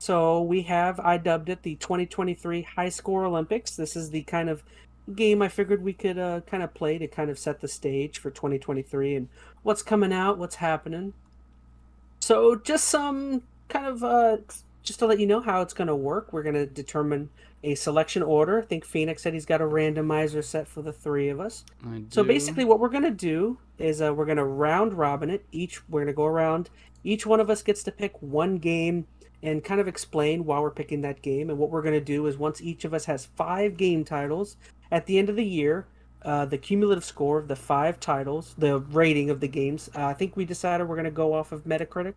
So I dubbed it the 2023 High Score Olympics. This is the kind of game I figured we could kind of play to kind of set the stage for 2023 and what's coming out, what's happening. So just some kind of just to let you know how it's going to work. We're going to determine a selection order. I think Phoenix said he's got a randomizer set for the three of us. I do. So basically what we're going to do is we're going to round robin it. We're going to go around. Each one of us gets to pick one game and kind of explain why we're picking that game. And what we're going to do is once each of us has 5 game titles, at the end of the year, the cumulative score of the 5 titles, the rating of the games, I think we decided we're going to go off of Metacritic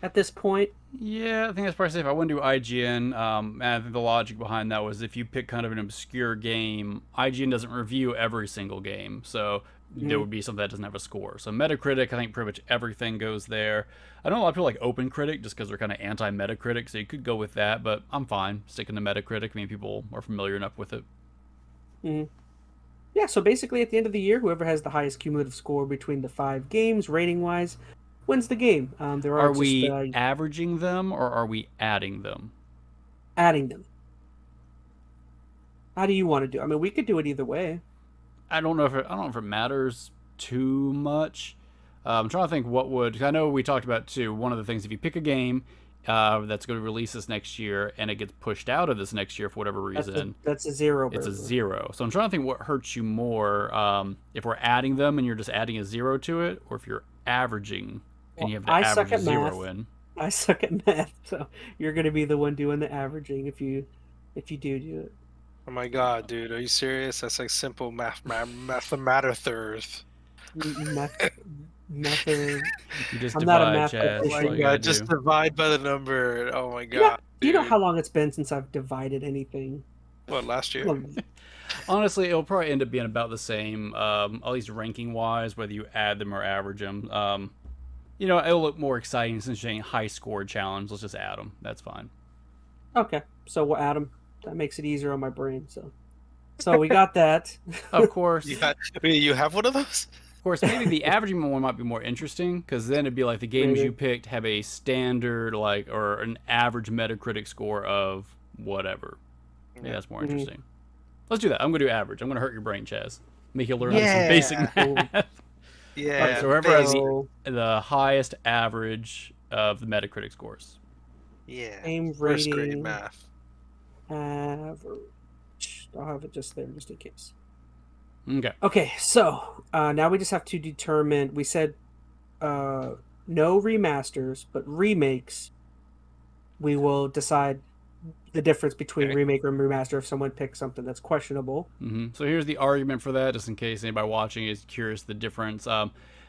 at this point. Yeah, I think that's probably safe. I wouldn't do IGN. And I think the logic behind that was if you pick kind of an obscure game, IGN doesn't review every single game. So there would be something that doesn't have a score. So Metacritic, I think pretty much everything goes there. I know a lot of people like OpenCritic just because they're kind of anti-Metacritic, so you could go with that, but I'm fine sticking to Metacritic. I mean, people are familiar enough with it. Yeah, so basically at the end of the year, whoever has the highest cumulative score between the 5 games, rating-wise, wins the game. Are we averaging them or are we adding them? Adding them. How do you want to do? I mean, we could do it either way. I don't know if it matters too much. I'm trying to think what would. 'Cause I know we talked about too. One of the things, if you pick a game that's going to release this next year and it gets pushed out of this next year for whatever reason, that's a 0. It's a 0. So I'm trying to think what hurts you more, if we're adding them and you're just adding a 0 to it, or if you're averaging and you have to average a 0 in. I suck at math, so you're going to be the one doing the averaging if you do it. Oh my god, dude, are you serious? That's like simple mathematicers. Method. You just I'm not a divide, math Chaz. Oh my god, just divide by the number. Oh my god. Do you know how long it's been since I've divided anything? What, last year? Honestly, it'll probably end up being about the same, at least ranking-wise, whether you add them or average them. It'll look more exciting since you're saying high score challenge. Let's just add them. That's fine. Okay, so we'll add them. That makes it easier on my brain. So we got that. Of course. You have one of those? Of course, maybe the averaging one might be more interesting because then it'd be like the games you picked have a standard or an average Metacritic score of whatever. Yeah, that's more interesting. Let's do that. I'm going to do average. I'm going to hurt your brain, Chaz. Make you learn some basic math. Yeah. Right, so whoever has the highest average of the Metacritic scores. Yeah. Same First rating. grade math. Average. I'll have it just there just in case. Okay. Okay, so now we just have to determine. We said no remasters, but remakes. We will decide the difference between remake and remaster if someone picks something that's questionable. So here's the argument for that, just in case anybody watching is curious the difference.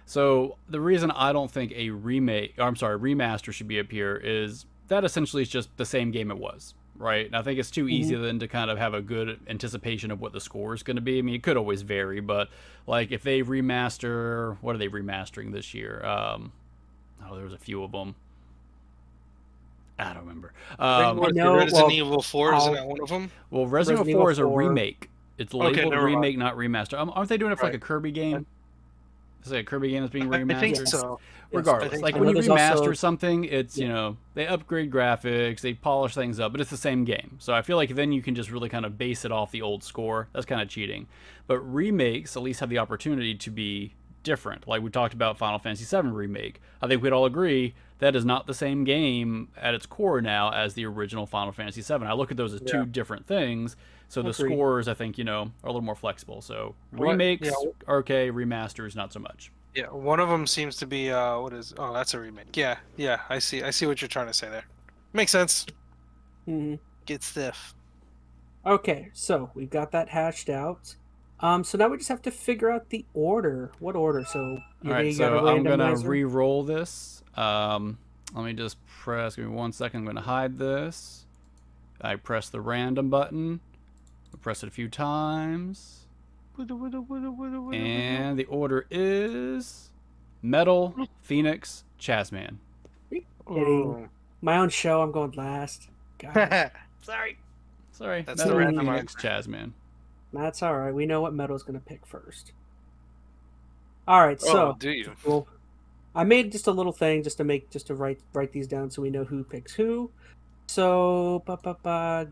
So the reason I don't think a remaster should be up here is that essentially is just the same game it was. Right, and I think it's too easy then to kind of have a good anticipation of what the score is going to be. I mean, it could always vary, but like if they remaster, what are they remastering this year? There was a few of them. I don't remember. Resident Evil 4 isn't that one of them? Well, Resident Evil 4 is a remake. It's labeled remake, not remaster. Aren't they doing it for like a Kirby game? Is it a Kirby game that's being remastered? I think so. Regardless, yes, like when you remaster something, it's they upgrade graphics, they polish things up, but it's the same game. So I feel like then you can just really kind of base it off the old score. That's kind of cheating. But remakes at least have the opportunity to be different. Like we talked about Final Fantasy VII remake. I think we'd all agree that is not the same game at its core now as the original Final Fantasy VII. I look at those as two different things. So the scores, I think, are a little more flexible. So remakes are okay, remasters not so much. Yeah, one of them seems to be that's a remake. Yeah, I see what you're trying to say there. Makes sense. Get stiff. Okay, so we've got that hashed out. So now we just have to figure out the order. What order? So all right, so I'm gonna re-roll this. Let me just press. Give me 1 second. I'm gonna hide this. I press the random button. I press it a few times. And the order is Metal, Phoenix, ChazmaN. My own show, I'm going last. God. Sorry. That's Metal, the random Phoenix, ChazmaN. That's all right. We know what Metal's going to pick first. All right, so do you? Well, I made just a little thing just to write these down so we know who picks who. So,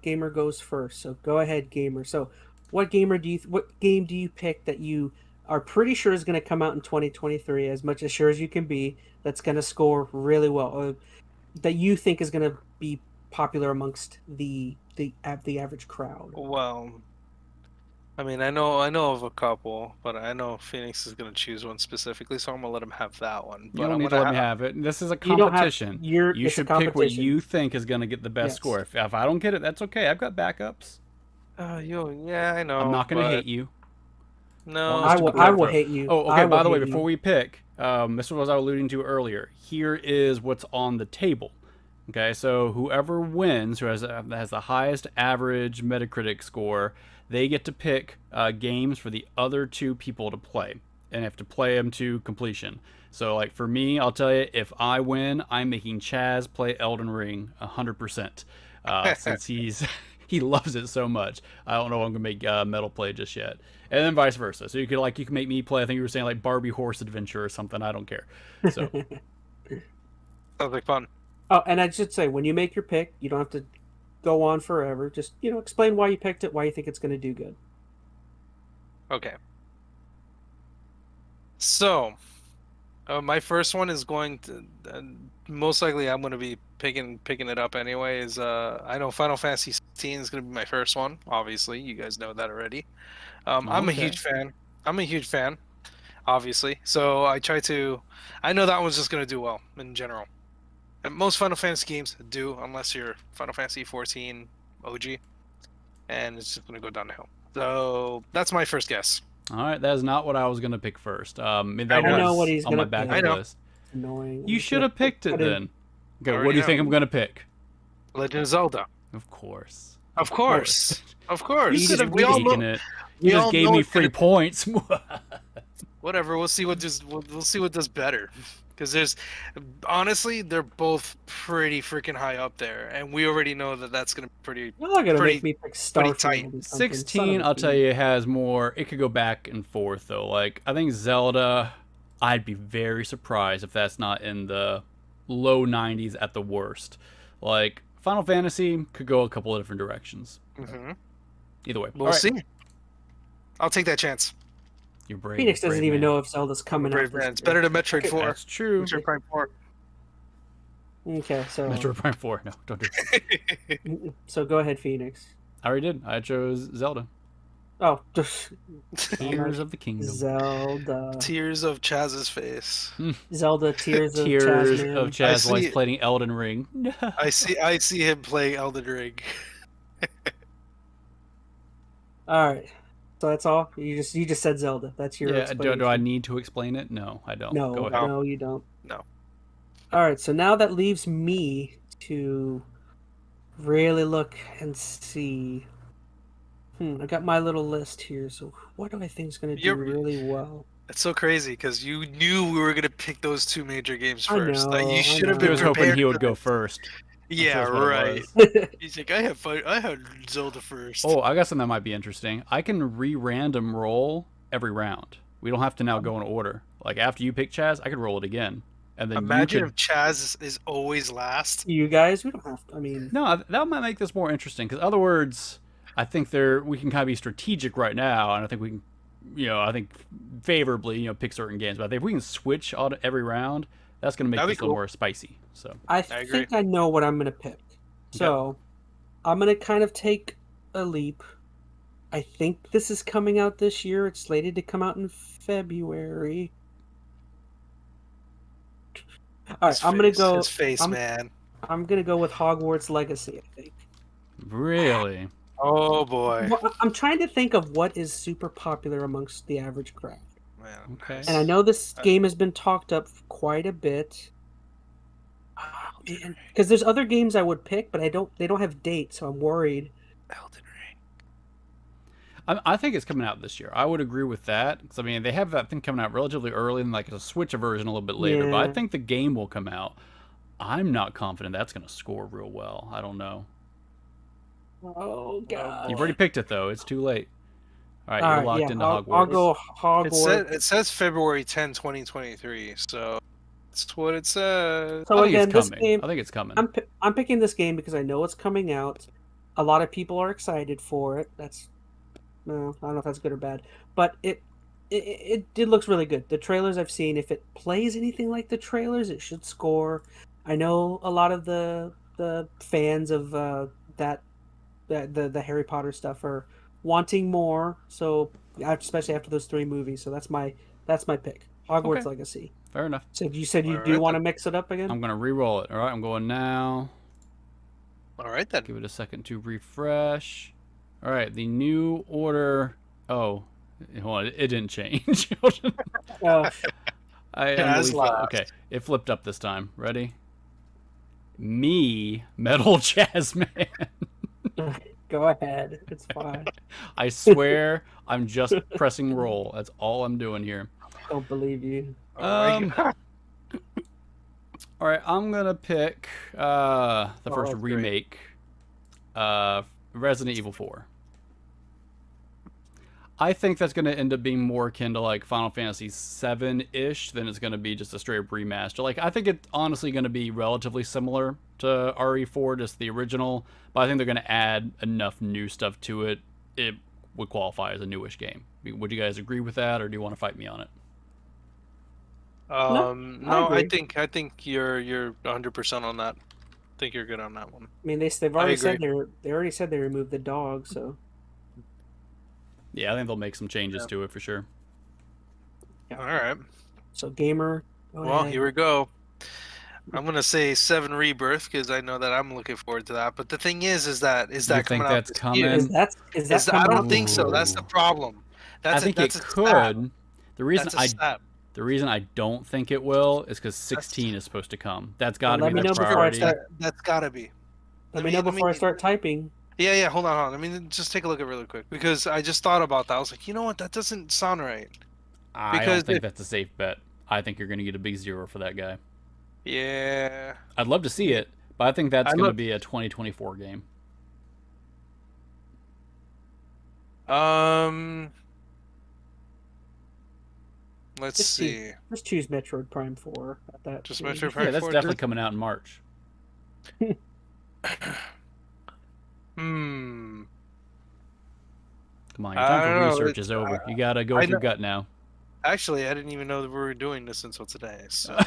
gamer goes first. So go ahead, gamer. So, what game do you pick that you are pretty sure is going to come out in 2023, as much as sure as you can be, that's going to score really well, or that you think is going to be popular amongst the average crowd? Well, I mean, I know of a couple, but I know Phoenix is gonna choose one specifically, so I'm gonna let him have that one. You But don't I'm need to gonna let me have it. This is a You don't have competition. your. You It's a should pick what competition. you think is going to get the best Yes. score. If I don't get it, that's okay. I've got backups. yeah, I know. I'm not going to but hate you. No, I will- I will hate you. Oh, I okay. will By the way, hate before you. we pick, this is what I was alluding to earlier. Here is what's on the table. Okay, so whoever wins, who has the highest average Metacritic score, they get to pick games for the other two people to play, and have to play them to completion. So, like for me, I'll tell you, if I win, I'm making Chaz play Elden Ring 100%, since he loves it so much. I don't know if I'm gonna make Metal play just yet, and then vice versa. So you can make me play. I think you were saying like Barbie Horse Adventure or something. I don't care. So sounds like fun. Oh, and I should say, when you make your pick, you don't have to go on forever. Just explain why you picked it, why you think it's going to do good. Okay. So, my first one is going to most likely I'm going to be picking it up anyways. I know Final Fantasy 16 is going to be my first one. Obviously, you guys know that already. I'm a Okay. huge fan. I'm a huge fan, obviously. So I know that one's just going to do well in general. And most Final Fantasy games do, unless you're Final Fantasy 14 OG, and it's just going to go down the hill. So that's my first guess. All right, that is not what I was gonna pick first. That I know was what he's on my gonna backup pick. I know. list. Annoying. You should have picked it I didn't- then. Okay, Already what do you know. think I'm gonna pick? Legend of Zelda. Of course. Of course. Of course. You could have we all taken know, it. we You just all gave know me it's gonna- free points. Whatever. We'll see what does better. Because honestly, they're both pretty freaking high up there, and we already know that that's gonna be pretty. You're not gonna pretty- make me pick pretty Starfield. tight. or something. 16, I'll tell you, has more. It could go back and forth though. Like I think Zelda, I'd be very surprised if that's not in the low 90s at the worst. Like Final Fantasy could go a couple of different directions. Mm-hmm. Either way, We'll All right. see. I'll take that chance. You're brave. Phoenix doesn't brave even man. know if Zelda's coming Brave out. This man. It's year. better than Metroid 4. That's true. Metroid Prime 4. Okay, so Metroid Prime 4. No, don't do it. so go ahead, Phoenix. I already did. I chose Zelda. Oh, just Tears of the Kingdom. Zelda. Tears of Chaz's face. Zelda Tears of Tears ChazmaN. of I Chaz see while he's it. playing Elden Ring. I see him playing Elden Ring. All right, so that's all. You just said Zelda. That's your Yeah, explanation. do I need to explain it? No, I don't. No, Go ahead. no, you don't. No. All right, so now that leaves me to really look and see. I got my little list here. So what do I think is going to do You're- really well? It's so crazy because you knew we were gonna pick those two major games I first. Like, know, you I should have know. He been was hoping prepared he for would go that. first. Yeah, That's what it right. was. He's like, I had Zelda first. Oh, I got something that might be interesting. I can re-random roll every round. We don't have to now go in order. Like after you pick Chaz, I could roll it again, and then Imagine you could. if Chaz is always last. You guys, we don't have to. I mean, No, that might make this more interesting. Because other words, I think we can kind of be strategic right now, and I think we can, I think favorably, pick certain games. But I think if we can switch on every round, that's going to make That'd be this a little cool. more spicy. So I agree. think I know what I'm going to pick. So I'm going to kind of take a leap. I think this is coming out this year. It's slated to come out in February. All right, I'm going to go. His face, I'm- man. I'm going to go with Hogwarts Legacy, I think. really, Oh boy. Well, I'm trying to think of what is super popular amongst the average crowd. Man. Okay. And I know this game has been talked up quite a bit. Because there's other games I would pick, but they don't have dates, so I'm worried. Elden Ring. I think it's coming out this year. I would agree with that. Because, I mean, they have that thing coming out relatively early, and like a Switch version a little bit later. But I Yeah. think the game will come out. I'm not confident that's going to score real well. I don't know. Oh god! You've already picked it though. It's too late. All right, All you're right, locked yeah, into I'll Hogwarts. go Hogwarts. It says February 10, 2023. So That's what it says. So I think again, it's this coming. game, I think it's coming. I'm picking this game because I know it's coming out. A lot of people are excited for it. That's, no, I don't know if that's good or bad, but it looks really good. The trailers I've seen, if it plays anything like the trailers, it should score. I know a lot of the fans of the Harry Potter stuff are wanting more. So especially after those 3 movies, so that's my pick. Hogwarts Okay. Legacy. Fair enough. So you said you All do right, want to then. mix it up again? I'm gonna re-roll it. All right, I'm going now. All right then. Give it a second to refresh. All right, the new order. Oh, hold on, it didn't change. Oh, I As unbelievable. last. Okay, it flipped up this time. Ready? Me, MetalGameSman. go ahead. It's fine. I swear, I'm just pressing roll. That's all I'm doing here. Don't believe you. Oh my God. All right, I'm gonna pick the first that's great. remake, Resident Evil 4. I think that's gonna end up being more akin to like Final Fantasy VII-ish than it's gonna be just a straight up remaster. Like I think it's honestly gonna be relatively similar to RE4, just the original, but I think they're gonna add enough new stuff to it. It would qualify as a newish game. Would you guys agree with that, or do you want to fight me on it? No, I agree. think you're 100% on that. I think you're good on that one. I mean, they've already said agree. they already said they removed the dog. So Yeah, I think they'll make some changes to it for sure. All right. gamer. Go Well, ahead. here we go. I'm gonna say 7 Rebirth because I know that I'm looking forward to that. But the thing is that You coming think out that's this coming? year? Is that I coming don't out think this so. year? That's the problem. I think that's it a could. stab. The reason That's a stab. the reason I don't think it will is because 16 is supposed to come. That's got to let be me their know before I priority. start. That's gotta be. Let me know before I start typing. Yeah. Hold on. I mean, just take a look at it really quick because I just thought about that. I was like, you know what? That doesn't sound right. I Because don't think that's a safe bet. I think you're going to get a big 0 for that guy. yeah. I'd love to see it, but I think that's I going to look- be a 2024 game. Let's Just see. Just choose Metroid Prime 4 at that. Just age. Metroid Prime Yeah, that's 4, definitely dude. coming out in March. Hmm. Come on, your I time for don't know, research is over. You got to go with your gut now. Actually, I didn't even know that we were doing this until today. So,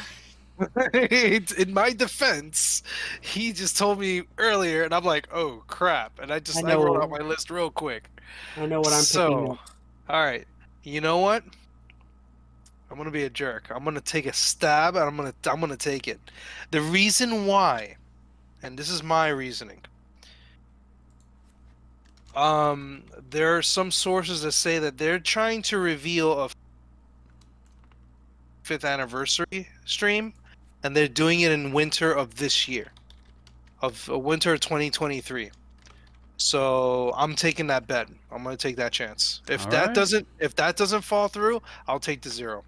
in my defense, he just told me earlier, and I'm like, "Oh crap!" And I know. wrote out my list real quick. I know what I'm picking next. All right, you know what? I'm gonna be a jerk. I'm gonna take a stab, and I'm gonna take it. The reason why, and this is my reasoning. There are some sources that say that they're trying to reveal a 5th anniversary stream, and they're doing it in winter of this year, of winter 2023. So I'm taking that bet. I'm gonna take that chance. If All that right. doesn't fall through, I'll take the 0.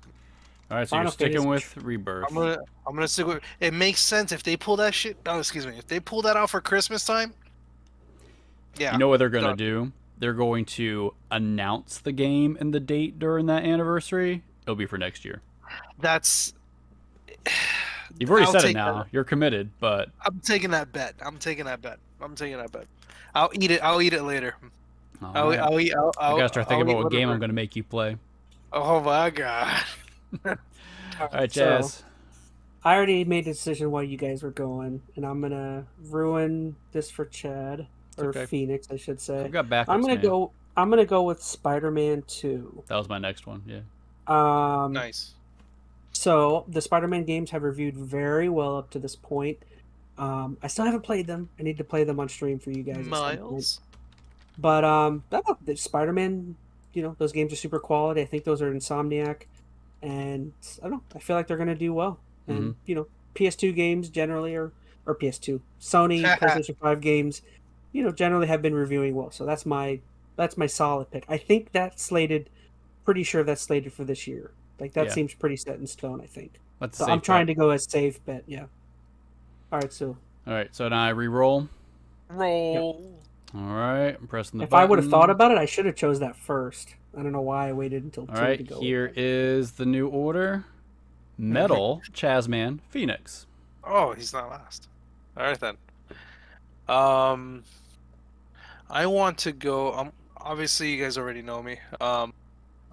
All right, so Final you're sticking Fantasy- with Rebirth. I'm gonna stick with. It makes sense if they pull that shit. Oh, excuse me. If they pull that out for Christmas time, yeah. You know what they're going to done. do? They're going to announce the game and the date during that anniversary. It'll be for next year. That's. You've already I'll said it take now. that. You're committed, but I'm taking that bet. I'll eat it. I'll eat it later. all right. I gotta start thinking about what game I'm going to make you play. Oh my god. All right, So, Chaz. I already made a decision while you guys were going, and I'm gonna ruin this for Chad or okay. Phoenix, I should say. I've got backups, I'm gonna man. go. I'm gonna go with Spider-Man 2. That was my next one. Yeah. Nice. So the Spider-Man games have reviewed very well up to this point. I still haven't played them. I need to play them on stream for you guys. At some point. Miles. But the Spider-Man, those games are super quality. I think those are Insomniac, and I don't know. I feel like they're gonna do well. And PS2 games generally or PS2, Sony PlayStation 5 games, generally have been reviewing well. So that's my solid pick. I think pretty sure that's slated for this year. Like that seems pretty set in stone. I think. That's So I'm trying to go as safe bet. Yeah. All right. So. All right. So now I re-roll. Roll. All right. I'm pressing the If button. I would have thought about it, I should have chose that first. I don't know why I waited until All 2 right. to go. Here is the new order. MetalChazmaN Phoenix. Oh, he's not last. All right then. I want to go. Obviously, you guys already know me. I'm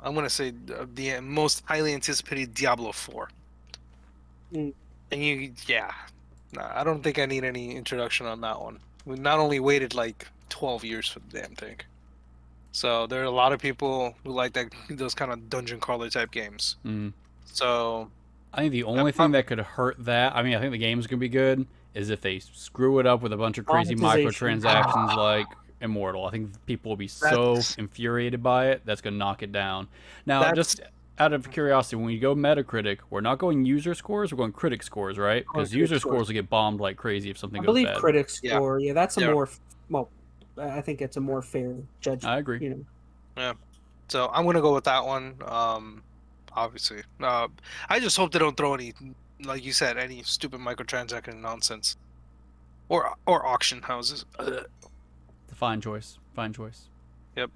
gonna say the most highly anticipated Diablo 4. Mm. And nah, I don't think I need any introduction on that one. We not only waited like 12 years for the damn thing. So there are a lot of people who like those kind of dungeon crawler type games. Mm. So I think the only thing that could hurt that, I mean, I think the game's gonna be good, is if they screw it up with a bunch of crazy Monetization. microtransactions like Immortal. I think people will be so infuriated by it. That's gonna knock it down. Now, just out of curiosity, when we go Metacritic, we're not going user scores, we're going critic scores, right? Because user scores will get bombed like crazy if something goes bad. I believe critic score, that's a more, well, I think it's a more fair judgment. I agree. You know. Yeah. So I'm gonna go with that one. Obviously. I just hope they don't throw any, like you said, any stupid microtransaction nonsense. Or auction houses. Fine choice. Fine choice. Yep.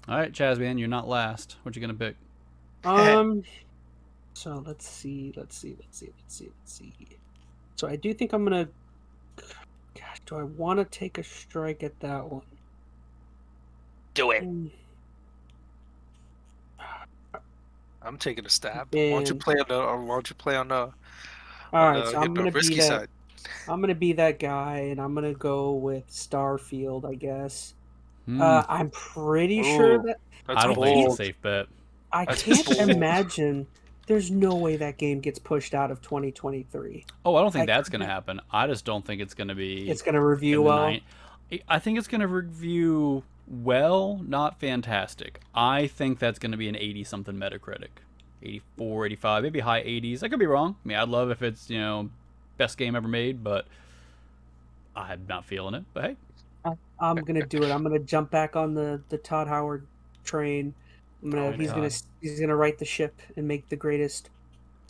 All right, ChazmaN, you're not last. What you gonna pick? So let's see. So I do think I'm gonna. Gosh, do I want to take a strike at that one? Do it. I'm taking a stab. And... Why don't you play on the? All right, so I'm gonna be that. Side. I'm gonna be that guy, and I'm gonna go with Starfield, I guess. I'm pretty sure that I don't think it's a safe bet. I can't imagine. There's no way that game gets pushed out of 2023. Oh, I don't think that's going to happen. I just don't think it's going to be... It's going to review well? I think it's going to review well, not fantastic. I think that's going to be an 80-something Metacritic. 84, 85, maybe high 80s. I could be wrong. I mean, I'd love if it's, best game ever made, but I'm not feeling it. But hey. I'm going to do it. I'm going to jump back on the Todd Howard train. He's gonna right the ship and make the greatest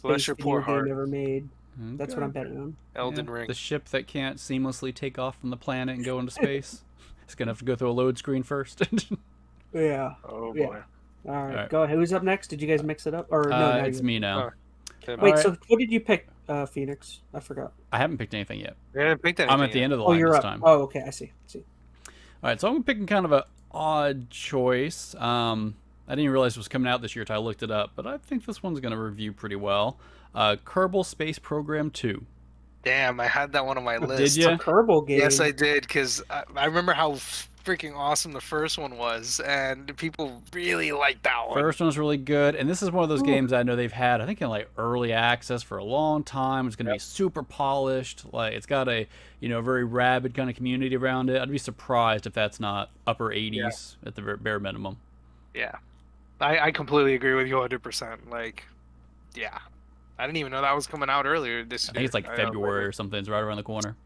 video game ever made. Okay. That's what I'm betting on. Elden Ring. The ship that can't seamlessly take off from the planet and go into space. It's gonna have to go through a load screen first. Yeah. Oh boy. Yeah. All right, go ahead. Who's up next? Did you guys mix it up? Or no? It's me now. Wait, so what did you pick, Phoenix? I forgot. I haven't picked anything yet. I haven't picked anything. I'm at the end of the line you're this up. time. Oh, okay. I see. All right, so I'm picking kind of an odd choice. I didn't realize it was coming out this year until I looked it up, but I think this one's going to review pretty well. Kerbal Space Program 2. Damn, I had that one on my list. Did you? A Kerbal game. Yes, I did, because I remember how freaking awesome the first one was, and people really liked that one. First one was really good, and this is one of those games I know they've had, I think, in like early access for a long time. It's going to be super polished. Like, it's got a very rabid kind of community around it. I'd be surprised if that's not upper 80s at the bare minimum. Yeah. I completely agree with you 100%. Like, yeah. I didn't even know that was coming out earlier this year. I think it's like February or something. It's right around the corner.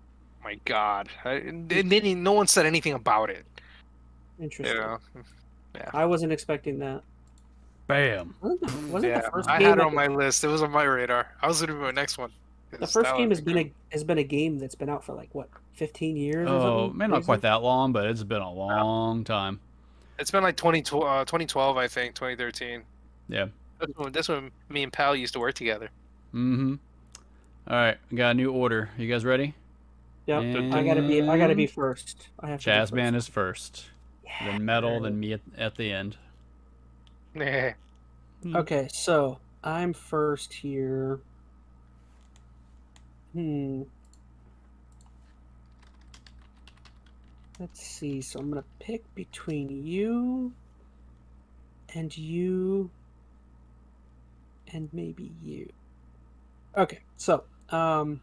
My God. No one said anything about it. Interesting. Yeah. I wasn't expecting that. Bam. Wasn't the first game I had it on my list. It was on my radar. I was going to be my next one. The first game has been a game that's been out for like, what, 15 years or something? Man, not quite that long, but it's been a long time. It's been like 2012, I think, 2013. Yeah. That's when me and Pal used to work together. Mm-hmm. All right, we got a new order. You guys ready? Yep. And I gotta be first. ChazmaN is first. Yeah. Then Metal, then me at the end. Okay, so I'm first here. Let's see. So I'm gonna pick between you and maybe you. Okay, so man,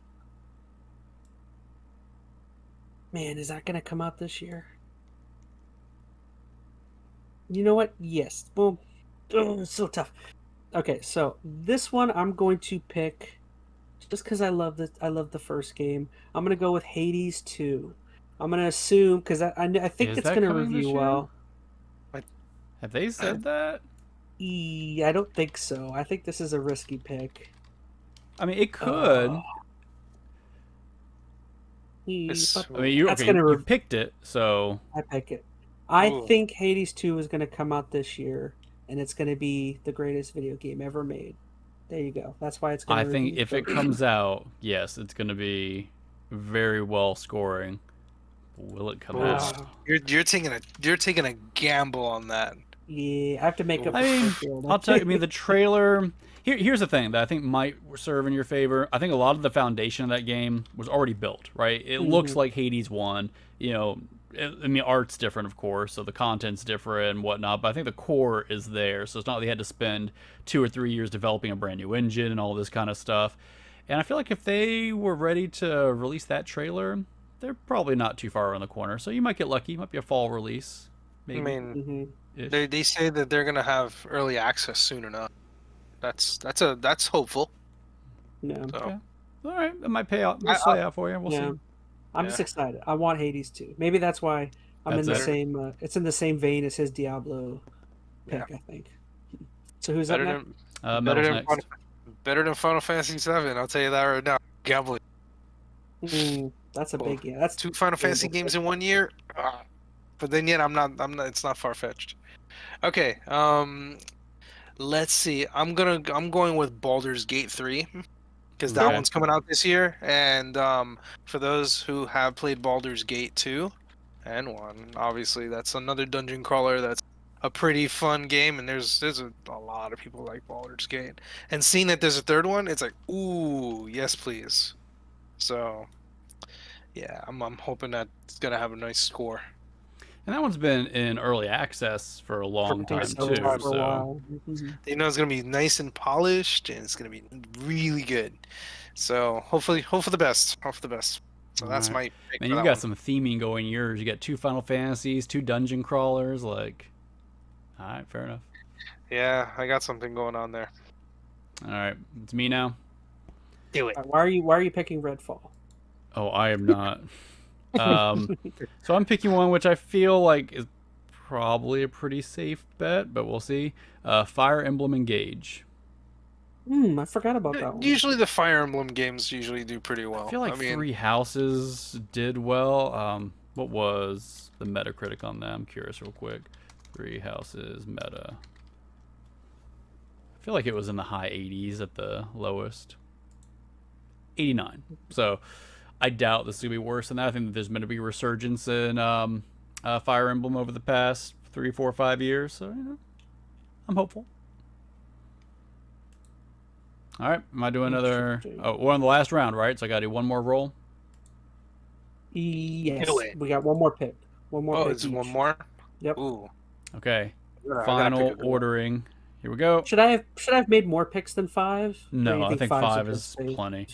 is that gonna come out this year? You know what? Yes. Well, it's so tough. Okay, so this one I'm going to pick just because I love the first game. I'm gonna go with Hades 2. I'm gonna assume because I think it's gonna review well. Have they said that? I don't think so. I think this is a risky pick. I mean, it could. You picked it, so I pick it. I think Hades 2 is going to come out this year, and it's going to be the greatest video game ever made. There you go. That's why it's going I to think if it comes out, yes, it's going to be very well scoring. Will it come out? You're taking a gamble on that. Yeah, I have to make up I for mean, Starfield. I'll tell you. I mean, the trailer. Here's the thing that I think might serve in your favor. I think a lot of the foundation of that game was already built, right? It looks like Hades 1. You know, I mean, art's different, of course, so the content's different and whatnot. But I think the core is there, so it's not like they had to spend 2 or 3 years developing a brand new engine and all this kind of stuff. And I feel like if they were ready to release that trailer, they're probably not too far around the corner. So you might get lucky. It might be a fall release. Maybe. I mean, they say that they're gonna have early access soon enough. That's hopeful. Yeah. So. Okay. All right, it might pay out. We'll play out for you. We'll see. I'm just excited. I want Hades too. Maybe that's why I'm in the same. It's in the same vein as his Diablo pick, I think. So who's up next? Better than Final Fantasy 7. I'll tell you that right now. Gambling. That's a big That's 2 Final Fantasy games in 1 year. But then yet I'm not. It's not far fetched. Okay. Let's see. I'm going with Baldur's Gate 3 because that one's coming out this year. And for those who have played Baldur's Gate 2 and 1, obviously that's another dungeon crawler. That's a pretty fun game, and there's a lot of people like Baldur's Gate. And seeing that there's a third one, it's like, ooh, yes, please. So, yeah, I'm hoping that it's gonna have a nice score. And that one's been in early access for a long time too. So you know it's gonna be nice and polished, and it's gonna be really good. So hope for the best. Hope for the best. So that's my pick. Man, you got some theming going yours. You got 2 Final Fantasies, 2 dungeon crawlers. Like, all right, fair enough. Yeah, I got something going on there. All right, it's me now. Do it. Why are you picking Redfall? Oh, I am not. So I'm picking one which I feel like is probably a pretty safe bet, but we'll see. Fire Emblem Engage. I forgot about that one. Usually the Fire Emblem games usually do pretty well. I feel like Three Houses did well. What was the Metacritic on that? I'm curious real quick. Three Houses meta. I feel like it was in the high 80s at the lowest. 89. So I doubt this is going to be worse than that. I think that there's going to be a resurgence in Fire Emblem over the past 3, 4, 5 years. So, I'm hopeful. All right. Am I doing another? Oh, we're on the last round, right? So I got to do one more roll? Yes. We got one more pick. One more pick. Oh, it's one more? Yep. Ooh. Okay. Final ordering. Here we go. Should I have made more picks than 5? No, I think 5 is plenty.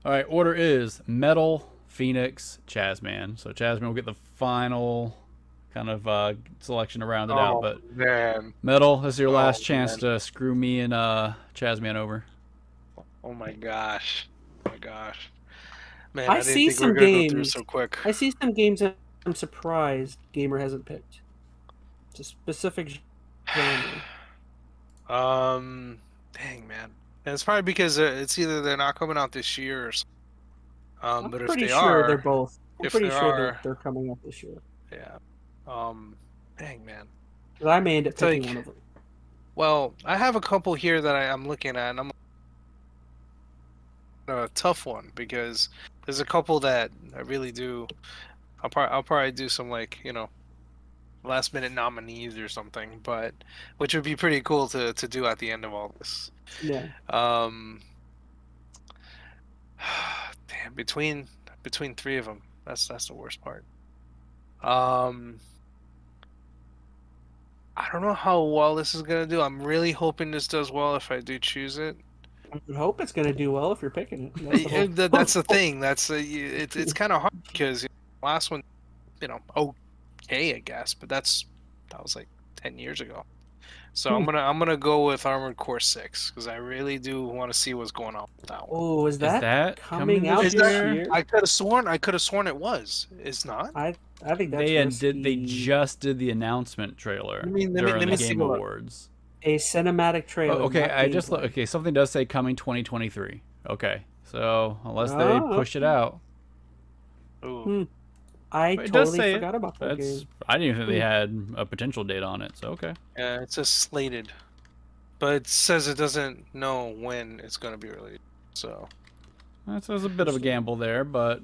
All right, order is Metal, Phoenix, ChazmaN. So ChazmaN will get the final kind of selection to round it out. But man. Metal, this is your last chance to screw me and ChazmaN over. Oh my gosh. Oh my gosh. Man, I see some games so quick. I see some games that I'm surprised Gamer hasn't picked. It's a specific genre. Dang, man. And it's probably because it's either they're not coming out this year or something. But if they are, they're both. I'm pretty sure they're coming out this year. Yeah. Dang, man. But I may end up picking one of them. Well, I have a couple here that I'm looking at, and I'm a tough one because there's a couple that I really do. I'll probably do some last minute nominees or something, but which would be pretty cool to do at the end of all this. Yeah. Damn, between 3 of them, that's the worst part. I don't know how well this is gonna do. I'm really hoping this does well if I do choose it. I would hope it's gonna do well if you're picking it. That's the thing. It's kind of hard because last one, okay, I guess, but that was like 10 years ago. So I'm gonna go with Armored Core 6 because I really do want to see what's going on with that one. Oh, is that coming out this year? I could have sworn it was. It's not. I think that's they just did the announcement trailer during the Game Awards. A cinematic trailer. Okay, something does say coming 2023. Okay, so unless they push it out. Ooh. I totally forgot about that game. I didn't even think they had a potential date on it, so okay. Yeah, it's just slated. but it says it doesn't know when it's going to be released. So That's a bit of a gamble there, but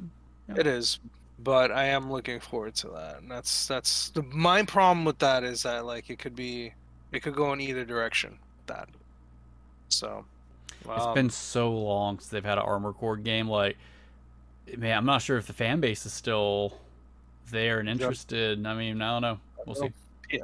it is. But I am looking forward to that. And that's my problem with that is that like it could go in either direction. That. So. it's been so long since they've had an Armored Core game. Like, man, I'm not sure if the fan base is still there and interested. I mean, I don't know. We'll see.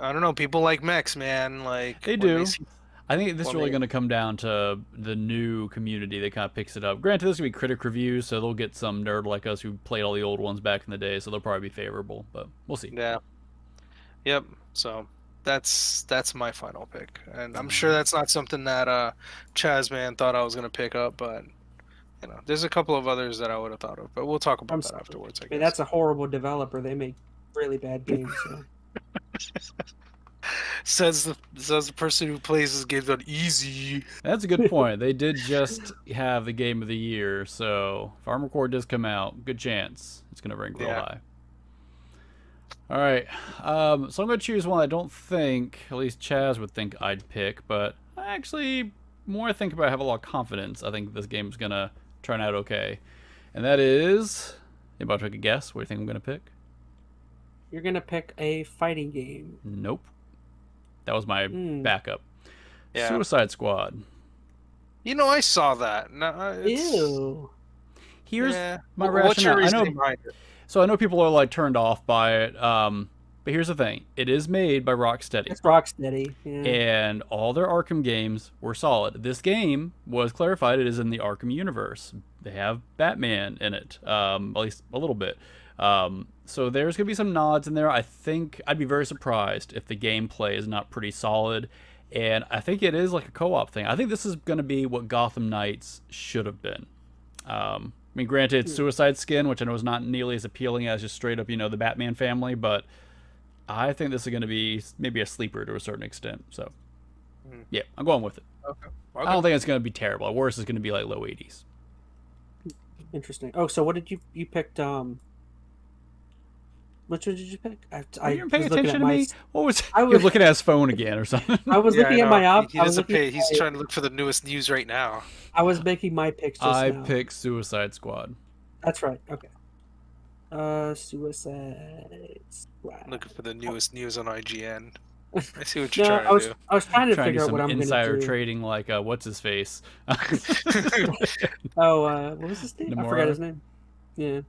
I don't know. People like mechs, man. Like They when do. see- I think this is when really they- going to come down to the new community that kind of picks it up. Granted, this will be critic reviews, so they'll get some nerd like us who played all the old ones back in the day, so they'll probably be favorable. But we'll see. Yeah. Yep. So that's my final pick, and I'm sure that's not something that ChazmaN thought I was gonna pick up, but you know, there's a couple of others that I would have thought of, but we'll talk about that afterwards. I I mean, guess. that's a horrible developer. They make really bad games. So. says the person who plays this game on easy. That's a good point. They did just have the game of the year, so if Armored Core does come out, good chance it's going to rank real high. All right, so I'm going to choose one I don't think, at least Chaz would think I'd pick, but actually, more I think about it, I have a lot of confidence. I think this game's going to turn out okay. And that is, anybody take a guess? What do you think I'm going to pick? You're going to pick a fighting game. Nope. That was my backup. Yeah. Suicide Squad. You know, I saw that. No, Ew. Here's my What's your rationale. reasoning behind it? So I know people are like turned off by it, but here's the thing: it is made by Rocksteady. It's Rocksteady, yeah. And all their Arkham games were solid. This game was clarified; it is in the Arkham universe. They have Batman in it, at least a little bit. So there's gonna be some nods in there. I think I'd be very surprised if the gameplay is not pretty solid, and I think it is like a co-op thing. I think this is gonna be what Gotham Knights should have been. I mean, granted, it's Suicide Skin, which I know is not nearly as appealing as just straight up, you know, the Batman family, but I think this is going to be maybe a sleeper to a certain extent. So, yeah, I'm going with it. Okay. I don't think it's going to be terrible. At worst, it's going to be like low 80s. Interesting. Oh, so what did you picked? Which one did you pick? Are you paying attention to me? What was I you was looking at his phone again or something? I was looking at my op. He doesn't pay. He's trying to look for the newest news right now. I was making my picks just I now. picked Suicide Squad. That's right. Okay. Suicide Squad. Looking for the newest news on IGN. I see what you're trying I was to do. I was trying to Trying to figure do out what some I'm going to insider do. trading, like what's his face? Oh, what was his name? I Nomura? forgot his name. Yeah.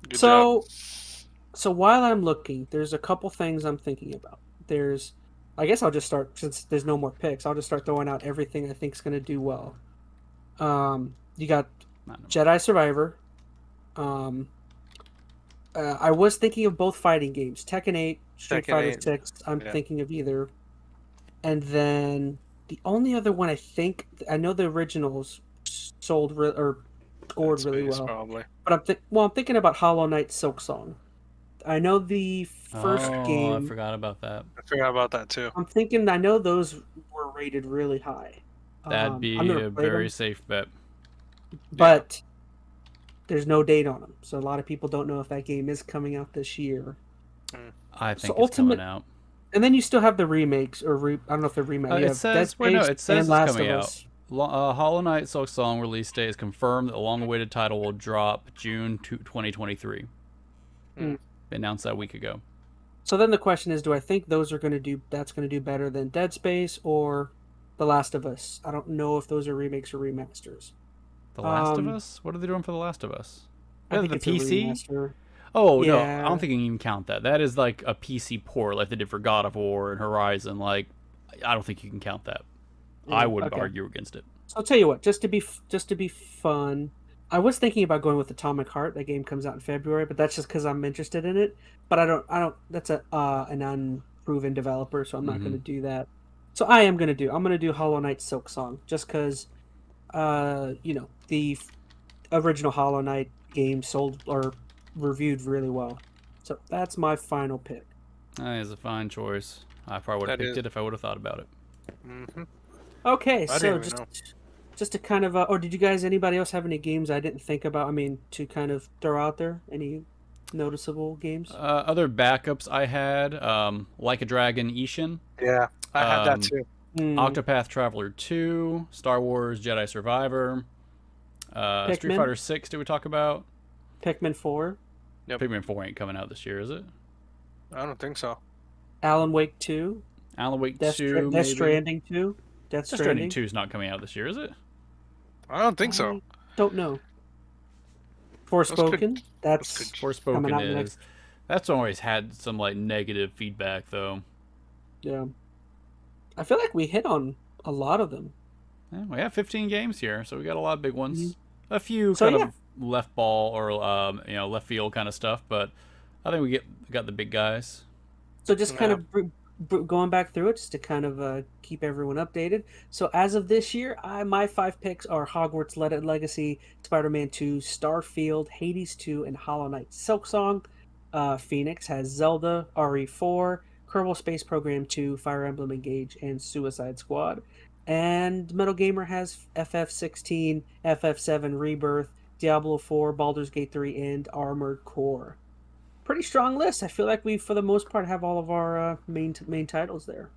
Good So while I'm looking, there's a couple things I'm thinking about. I guess I'll just start, since there's no more picks, I'll just start throwing out everything I think is going to do well. You got Jedi Survivor. I was thinking of both fighting games, Tekken 8, Street Tekken Fighter 8, 6. I'm thinking of either. And then the only other one I know the originals sold or scored Dead really Space, well. Probably. But I'm thinking about Hollow Knight Silk Song. I know the first game. I forgot about that. I forgot about that too. I'm thinking, I know those were rated really high. That'd be I've never a played very them, safe bet. but there's no date on them, so a lot of people don't know if that game is coming out this year. I think So it's coming out. And then you still have the remakes, or I don't know if they're remakes. It says it's coming out. Hollow Knight Silk Song release date is confirmed. The long-awaited title will drop June 2023. They announced that a week ago. So then the question is, do I think that's going to do better than Dead Space or The Last of Us? I don't know if those are remakes or remasters. The Last of Us? What are they doing for The Last of Us? I think the it's a PC? remaster. Oh, no. Yeah. I don't think you can even count that. That is like a PC port like they did for God of War and Horizon. Like, I don't think you can count that. I would argue against it. So I'll tell you what, just to be fun, I was thinking about going with Atomic Heart. That game comes out in February, but that's just because I'm interested in it. But I don't. That's an unproven developer, so I'm not going to do that. So I'm going to do Hollow Knight Silk Song, just because, the original Hollow Knight game sold or reviewed really well. So that's my final pick. That is a fine choice. I probably would have picked it if I would have thought about it. Mm-hmm. Okay, I so didn't even know. just to kind of, or did you guys, anybody else have any games I didn't think about? I mean, to kind of throw out there, any noticeable games? Other backups I had, Like a Dragon Ishin. Yeah, I had that too. Octopath Traveler 2, Star Wars Jedi Survivor, Street Fighter 6. Did we talk about? Pikmin 4. Yep. Pikmin 4 ain't coming out this year, is it? I don't think so. Alan Wake 2. Alan Wake 2, maybe. Death Stranding 2. Death Stranding 2 is not coming out this year, is it? I don't think so. Don't know. Forspoken. That's Forspoken is. That's always had some like negative feedback though. Yeah. I feel like we hit on a lot of them. Yeah, we have 15 games here, so we got a lot of big ones. A few So, kind yeah. of left ball or left field kind of stuff, but I think we got the big guys. So just kind of going back through it, just to kind of keep everyone updated. So as of this year, my 5 picks are Hogwarts Legacy, Spider-Man 2, Starfield, Hades 2, and Hollow Knight Silksong. Phoenix has Zelda, RE4, Kerbal Space Program 2, Fire Emblem Engage, and Suicide Squad. And MetalGamer has FF16, FF7 Rebirth, Diablo 4, Baldur's Gate 3, and Armored Core. Pretty strong list. I feel like we, for the most part, have all of our main titles there.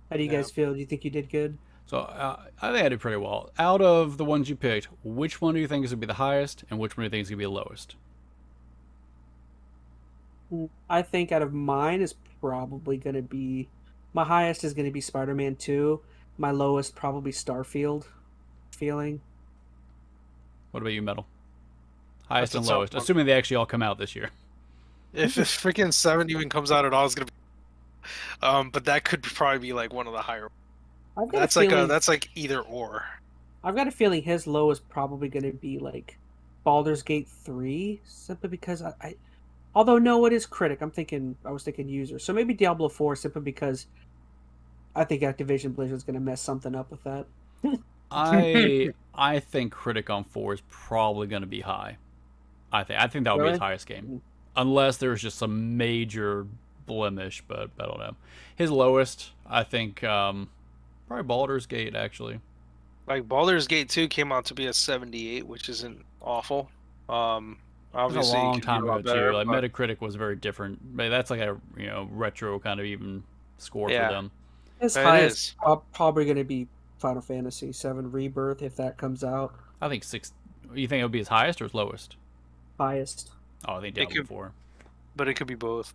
How do you guys feel? Do you think you did good? So I think I did pretty well. Out of the ones you picked, which one do you think is going to be the highest, and which one do you think is going to be the lowest? I think out of mine is probably going to be... My highest is going to be Spider-Man 2. My lowest, probably Starfield. Feeling. What about you, Metal? Highest and That's lowest, assuming they actually all come out this year. If freaking 7 even comes out at all, it's gonna be. But that could probably be like one of the higher. That's like either or. I've got a feeling his low is probably going to be like Baldur's Gate 3, simply because I although no, it is critic. I was thinking user, so maybe Diablo 4, simply because I think Activision Blizzard's going to mess something up with that. I think critic on 4 is probably going to be high. I think that would be his highest game. Unless there's just some major blemish, but I don't know. His lowest, I think, probably Baldur's Gate, actually. Like, Baldur's Gate 2 came out to be a 78, which isn't awful. Obviously, a long time ago, better, too. Like, but... Metacritic was very different. But that's like a, retro kind of even score for them. His highest probably going to be Final Fantasy 7 Rebirth, if that comes out. I think 6... You think it would be his highest or his lowest? Highest. Oh, I think Diablo 4. But it could be both.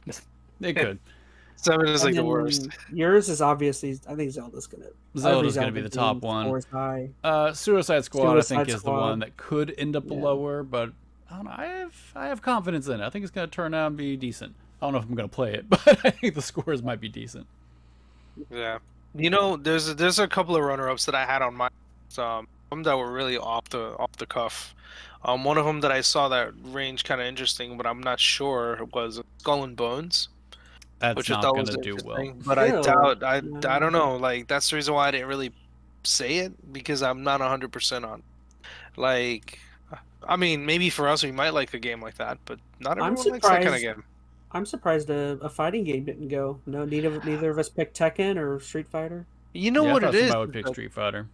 It could. 7 is like the worst. Yours is obviously, I think Zelda's going to be the top one. High. Suicide Squad, I think, is the one that could end up lower, but I don't know. I have confidence in it. I think it's going to turn out and be decent. I don't know if I'm going to play it, but I think the scores might be decent. Yeah. There's a couple of runner-ups that I had on my some that were really off the cuff. One of them that I saw that range kind of interesting, but I'm not sure, was Skull and Bones. That's not going to do well. But I doubt. I don't know. Like, that's the reason why I didn't really say it, because I'm not 100% on. Like, I mean, maybe for us we might like a game like that, but not everyone likes that kind of game. I'm surprised a fighting game didn't go. No, neither of us picked Tekken or Street Fighter. You know what it is? I would pick Street Fighter.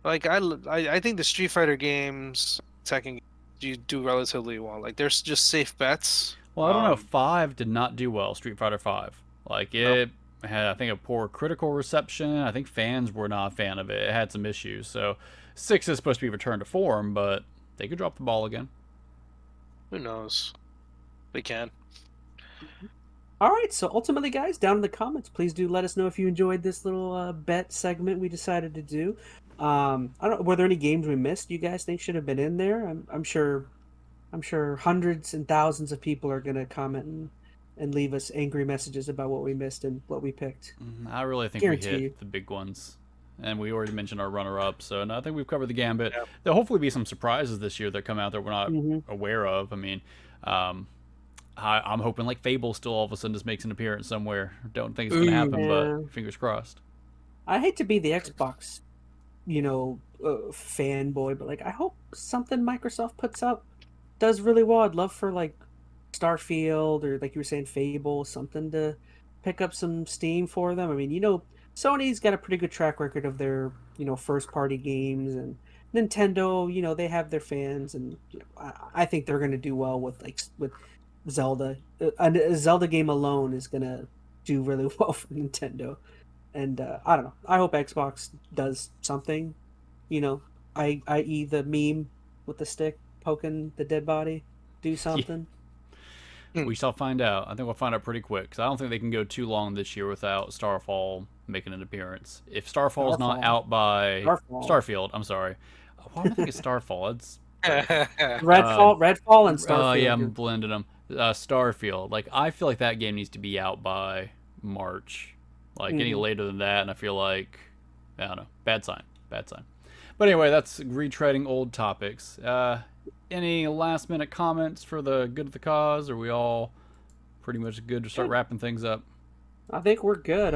Like, I think the Street Fighter games, Tekken, you do relatively well. Like, there's just safe bets. Well, I don't know. 5 did not do well. Street Fighter 5. Like, it had, I think, a poor critical reception. I think fans were not a fan of it. It had some issues. So 6 is supposed to be returned to form, but they could drop the ball again. Who knows? They can. All right, so ultimately, guys, down in the comments, please do let us know if you enjoyed this little bet segment we decided to do. I don't. Were there any games we missed you guys think should have been in there? I'm sure hundreds and thousands of people are going to comment and leave us angry messages about what we missed and what we picked. I really think we hit the big ones. And we already mentioned our runner-up, so no, I think we've covered the gambit. Yeah. There'll hopefully be some surprises this year that come out that we're not aware of. I mean, I'm hoping like Fable still all of a sudden just makes an appearance somewhere. Don't think it's going to happen, but fingers crossed. I hate to be the Xbox, fanboy, but like I hope something Microsoft puts out does really well. I'd love for like Starfield or like you were saying Fable, something to pick up some steam for them. I mean, Sony's got a pretty good track record of their, first party games, and Nintendo, they have their fans, and I think they're going to do well with Zelda. A Zelda game alone is going to do really well for Nintendo. And I don't know. I hope Xbox does something. You know, i.e. the meme with the stick poking the dead body. Do something. We shall find out. I think we'll find out pretty quick because I don't think they can go too long this year without Starfall making an appearance. If Starfall is not out by Starfield, I'm sorry. Why am I thinking Starfall? It's Redfall, and Starfield. Yeah, I'm blending them. Starfield. Like I feel like that game needs to be out by March. Like any later than that, and I feel like I don't know. Bad sign. Bad sign. But anyway, that's retreading old topics. Any last minute comments for the good of the cause? Are we all pretty much good to start wrapping things up? I think we're good.